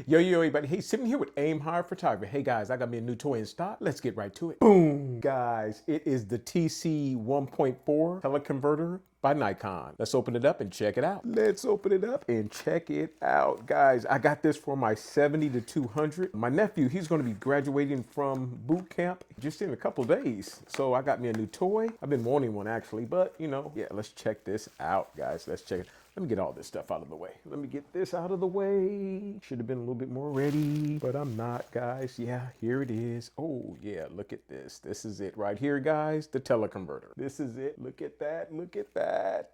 Yo, everybody. Hey, sitting here with Aim High Photography. Hey, guys, I got me a new toy in stock. Let's get right to it. Boom, guys. It is the TC 1.4 Teleconverter by Nikon. Let's open it up and check it out. Let's open it up and check it out. Guys, I got this for my 70 to 200. My nephew, he's going to be graduating from boot camp just in a couple days. So I got me a new toy. I've been wanting one actually, but you know, yeah, let's check this out, guys. Let's check it. Let me get all this stuff out of the way. Let me get this out of the way. Should have been a little bit more ready, but I'm not, guys. Yeah, here it is. Oh, yeah, look at this. This is it right here, guys, the teleconverter. This is it. Look at that. Look at that.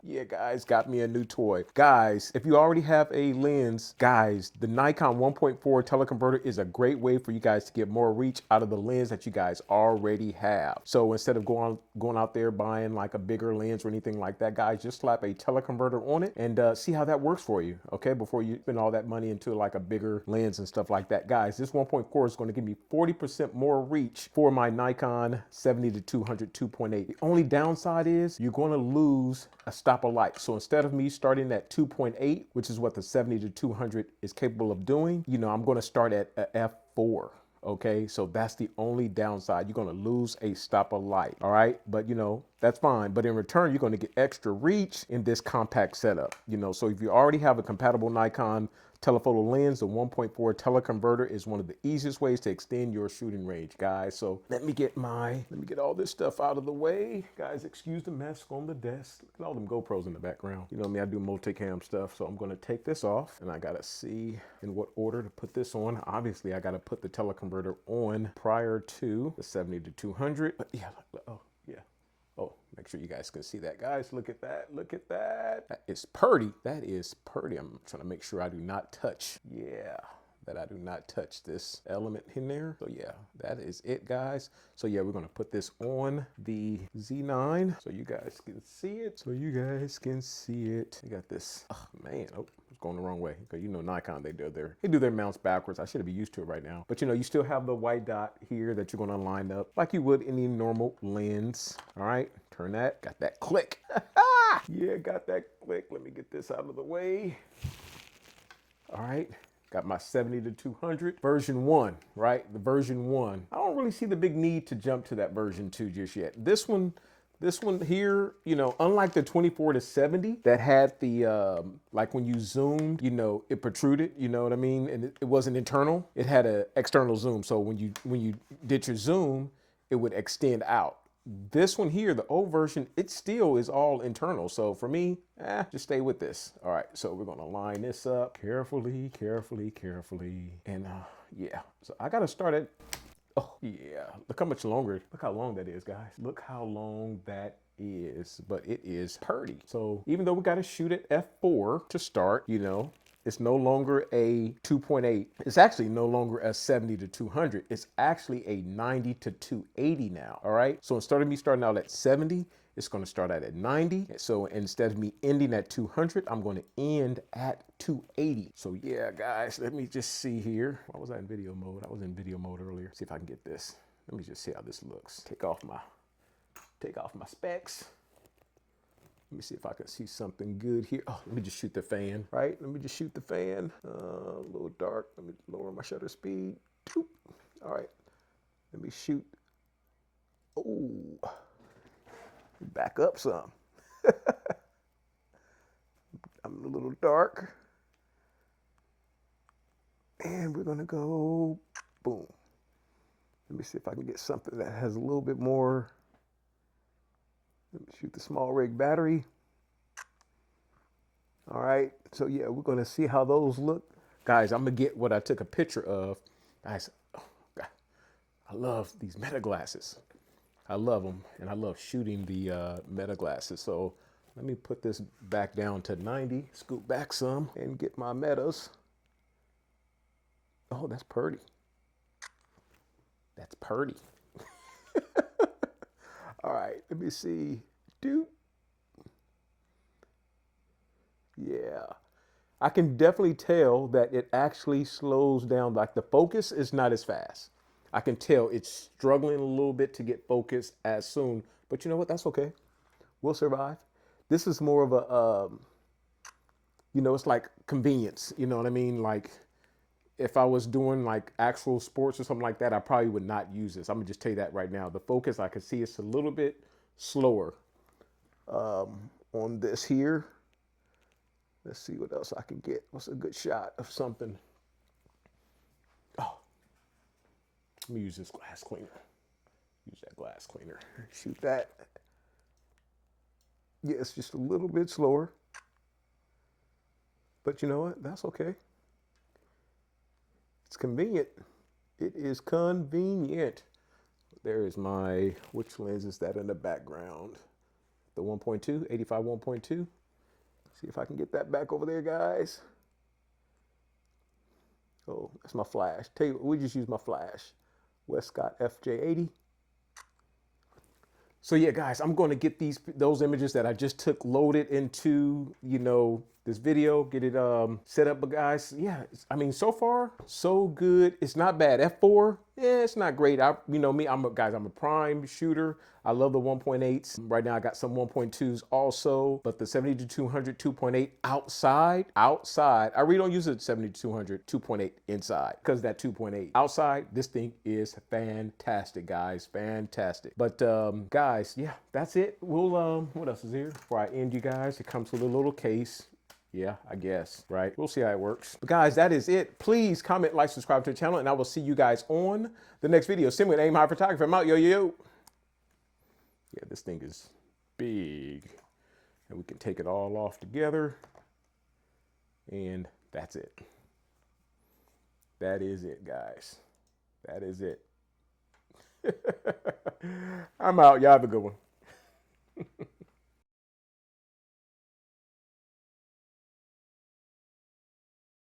Yeah, guys, got me a new toy. Guys, if you already have a lens, guys, the Nikon 1.4 teleconverter is a great way for you guys to get more reach out of the lens that you guys already have. So instead of going out there buying like a bigger lens or anything like that, guys, just slap a teleconverter on it and see how that works for you, okay? Before you spend all that money into like a bigger lens and stuff like that. Guys, this 1.4 is going to give me 40% more reach for my Nikon 70 to 200 2.8. The only downside is you're going to lose a stop of light. So instead of me starting at 2.8, which is what the 70 to 200 is capable of doing, you know, I'm going to start at a f4. Okay, so that's the only downside. You're going to lose a stop of light. All right, but you know, that's fine. But in return, you're going to get extra reach in this compact setup. You know, so if you already have a compatible Nikon telephoto lens, the 1.4 teleconverter is one of the easiest ways to extend your shooting range, guys. So let me get all this stuff out of the way. Guys, excuse the mess on the desk. Look at all them GoPros in the background. You know me, I do multicam stuff. So I'm going to take this off and I got to see in what order to put this on. Obviously, I got to put the teleconverter on prior to the 70 to 200. But yeah, oh, yeah. Oh, make sure you guys can see that, guys. Look at that. Look at that. That is purty. That is purty. I'm trying to make sure I do not touch. Yeah, that I do not touch this element in there. So yeah, that is it, guys. So yeah, we're going to put this on the Z9 so you guys can see it. You got this. Oh, man. Oh, it's going the wrong way. Because you know Nikon, they do their mounts backwards. I should be used to it right now. But you know, you still have the white dot here that you're going to line up like you would any normal lens. All right, turn that. Got that click. Yeah, got that click. Let me get this out of the way. All right. Got my 70 to 200 version 1, right? The version 1. I don't really see the big need to jump to that version 2 just yet. This one here, you know, unlike the 24 to 70 that had the, like when you zoomed, you know, it protruded, you know what I mean? And it wasn't internal. It had an external zoom. So when you did your zoom, it would extend out. This one here, the old version, it still is all internal. So for me, just stay with this. All right, so we're gonna line this up carefully. And yeah, so I gotta start it. Oh yeah, look how much longer, look how long that is, guys. Look how long that is, but it is purty. So even though we gotta shoot at f4 to start, you know, it's no longer a 2.8. It's actually no longer a 70 to 200. It's actually a 90 to 280 now, all right? So instead of me starting out at 70, it's gonna start out at 90. So instead of me ending at 200, I'm gonna end at 280. So yeah, guys, let me just see here. Why was I in video mode? I was in video mode earlier. See if I can get this. Let me just see how this looks. Take off my specs. Let me see if I can see something good here. Oh, let me just shoot the fan, right? Let me just shoot the fan. A little dark. Let me lower my shutter speed. Boop. All right. Let me shoot. Oh, back up some. I'm a little dark. And we're going to go boom. Let me see if I can get something that has a little bit more. Let me shoot the small rig battery. All right, so yeah, we're gonna see how those look. Guys, I'm gonna get what I took a picture of. Guys, oh God, I love these meta glasses. I love them, and I love shooting the meta glasses. So let me put this back down to 90, scoot back some, and get my metas. Oh, that's purty. That's purty. All right, let me see. Dude. Yeah. I can definitely tell that it actually slows down. Like the focus is not as fast. I can tell it's struggling a little bit to get focus as soon. But you know what? That's okay. We'll survive. This is more of a You know, it's like convenience. You know what I mean? Like if I was doing like actual sports or something like that, I probably would not use this. I'm gonna just tell you that right now. The focus, I can see it's a little bit slower on this here. Let's see what else I can get. What's a good shot of something? Oh, let me use this glass cleaner. Use that glass cleaner. Shoot that. Yeah, it's just a little bit slower. But you know what? That's okay. It's convenient. It is convenient. There is my, which lens is that in the background? The 1.2, 85 1.2. See if I can get that back over there, guys. Oh, that's my flash. Tell you what, we just use my flash. Westcott FJ80. So yeah, guys, I'm going to get those images that I just took loaded into, you know, this video, get it set up. But guys, yeah, I mean, so far so good. It's not bad. F4, yeah, it's not great. You know me, I'm a prime shooter. I love the 1.8s. Right now I got some 1.2s also, but the 70-200 2.8 outside, I really don't use the 70-200 2.8 inside because that 2.8 outside, this thing is fantastic, guys, fantastic. But guys, yeah, that's it. We'll what else is here before I end, you guys? It comes with a little case. Yeah, I guess, right? We'll see how it works. But guys, that is it. Please comment, like, subscribe to the channel, and I will see you guys on the next video. Send with Aim High Photography. I'm out, yo, yo. Yeah, this thing is big. And we can take it all off together. And that's it. That is it, guys. That is it. I'm out. Y'all have a good one.